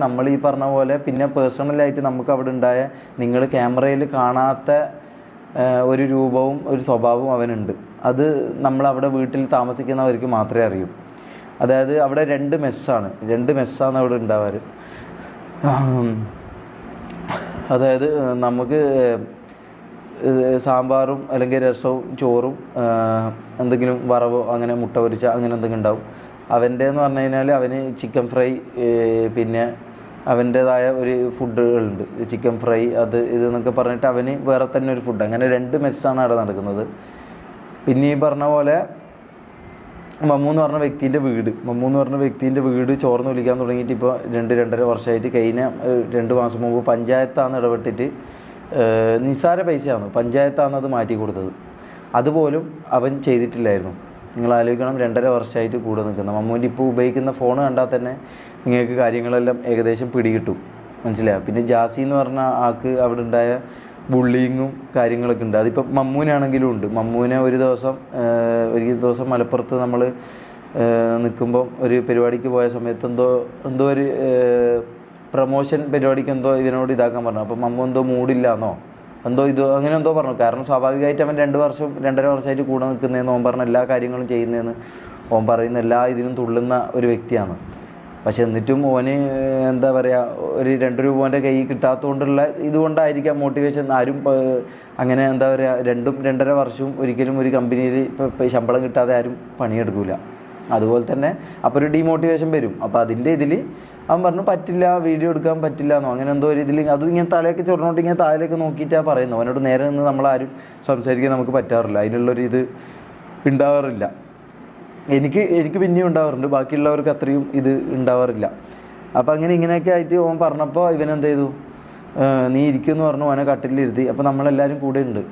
നമ്മൾ ഈ പറഞ്ഞ പോലെ പിന്നെ പേഴ്സണലായിട്ട് നമുക്ക് അവിടെ ഉണ്ടായ നിങ്ങൾ ക്യാമറയിൽ കാണാത്ത ഒരു രൂപവും ഒരു സ്വഭാവവും അവനുണ്ട്. അത് നമ്മളവിടെ വീട്ടിൽ താമസിക്കുന്നവർക്ക് മാത്രമേ അറിയൂ. അതായത് അവിടെ രണ്ട് മെസ്സാണ് അവിടെ ഉണ്ടാവാറ്. അതായത് നമുക്ക് സാമ്പാറും അല്ലെങ്കിൽ രസവും ചോറും എന്തെങ്കിലും വറവോ അങ്ങനെ മുട്ട പൊരിച്ച അങ്ങനെ എന്തെങ്കിലും ഉണ്ടാവും. അവൻ്റെ എന്ന് പറഞ്ഞു കഴിഞ്ഞാൽ അവന് ചിക്കൻ ഫ്രൈ, പിന്നെ അവൻ്റേതായ ഒരു ഫുഡുകളുണ്ട്, ചിക്കൻ ഫ്രൈ അത് ഇതെന്നൊക്കെ പറഞ്ഞിട്ട് അവന് വേറെ തന്നെ ഒരു ഫുഡ്. അങ്ങനെ രണ്ട് മെസ്സാണ് അവിടെ നടക്കുന്നത്. പിന്നെ ഈ പറഞ്ഞ പോലെ മമ്മൂ എന്ന് പറഞ്ഞ വ്യക്തിൻ്റെ വീട് ചോർന്ന് വിളിക്കാൻ തുടങ്ങിയിട്ട് ഇപ്പോൾ 2-2.5 വർഷമായിട്ട്. കഴിഞ്ഞ 2 മാസം മുമ്പ് പഞ്ചായത്താണ് ഇടപെട്ടിട്ട്, നിസ്സാര പൈസയാണ്, പഞ്ചായത്താണ് അത് മാറ്റി കൊടുത്തത്. അതുപോലും അവൻ ചെയ്തിട്ടില്ലായിരുന്നു. നിങ്ങൾ ആലോചിക്കണം, 2.5 വർഷമായിട്ട് കൂടെ നിൽക്കുന്ന മമ്മൂൻ്റെ ഇപ്പോൾ ഉപയോഗിക്കുന്ന ഫോൺ കണ്ടാൽ തന്നെ നിങ്ങൾക്ക് കാര്യങ്ങളെല്ലാം ഏകദേശം പിടികിട്ടും, മനസ്സിലായോ? പിന്നെ ജാസി എന്ന് പറഞ്ഞ ആൾക്ക് അവിടെ ഉണ്ടായ ബുള്ളിങ്ങും കാര്യങ്ങളൊക്കെ ഉണ്ട്. അതിപ്പോൾ മമ്മൂനാണെങ്കിലും ഉണ്ട്. മമ്മൂനെ ഒരു ദിവസം മലപ്പുറത്ത് നമ്മൾ നിൽക്കുമ്പോൾ ഒരു പരിപാടിക്ക് പോയ സമയത്ത് എന്തോ ഒരു പ്രമോഷൻ പരിപാടിക്ക് ഇതിനോട് ഇതാക്കാൻ പറഞ്ഞു. അപ്പോൾ മമ്മൂ എന്തോ മൂടില്ലാന്നോ അങ്ങനെ എന്തോ പറഞ്ഞു. കാരണം സ്വാഭാവികമായിട്ട് അവൻ 2-2.5 വർഷമായിട്ട് കൂടെ നിൽക്കുന്നതെന്ന് ഓൻ പറഞ്ഞ എല്ലാ കാര്യങ്ങളും ചെയ്യുന്നതെന്ന് ഓൻ പറയുന്ന എല്ലാ ഇതിനും തുള്ളുന്ന ഒരു വ്യക്തിയാണ്. പക്ഷെ എന്നിട്ടും ഓന് എന്താ പറയുക, ഒരു 2 രൂപ ഓൻ്റെ കൈ കിട്ടാത്തതുകൊണ്ടുള്ള ഇതുകൊണ്ടായിരിക്കാം മോട്ടിവേഷൻ. ആരും അങ്ങനെ എന്താ പറയുക, 2-2.5 വർഷവും ഒരിക്കലും ഒരു കമ്പനിയിൽ ഇപ്പോൾ ശമ്പളം കിട്ടാതെ ആരും പണിയെടുക്കില്ല. അതുപോലെ തന്നെ അപ്പോൾ ഒരു ഡീമോട്ടിവേഷൻ വരും. അപ്പോൾ അതിൻ്റെ ഇതിൽ അവൻ പറഞ്ഞു പറ്റില്ല, വീഡിയോ എടുക്കാൻ പറ്റില്ല എന്നോ അങ്ങനെ എന്തോ ഒരു ഇതിൽ. അതും ഇങ്ങനെ തലയൊക്കെ ചൊറിഞ്ഞോട്ട് ഇങ്ങനെ താഴേക്ക് നോക്കിയിട്ടാണ് പറയുന്നത്. അവനോട് നേരെ നിന്ന് നമ്മളാരും സംസാരിക്കാൻ നമുക്ക് പറ്റാറില്ല, അതിനുള്ളൊരു ഇത് ഉണ്ടാവാറില്ല. എനിക്ക് പിന്നെയും ഉണ്ടാവാറുണ്ട്, ബാക്കിയുള്ളവർക്ക് അത്രയും ഇത് ഉണ്ടാവാറില്ല. അപ്പോൾ ഇങ്ങനെയൊക്കെ ആയിട്ട് ഓൻ പറഞ്ഞപ്പോൾ ഇവനെന്ത് ചെയ്തു, നീ ഇരിക്കുമെന്ന് പറഞ്ഞു, അവനെ കട്ടിലിരുത്തി. അപ്പോൾ നമ്മളെല്ലാവരും കൂടെ ഉണ്ട്.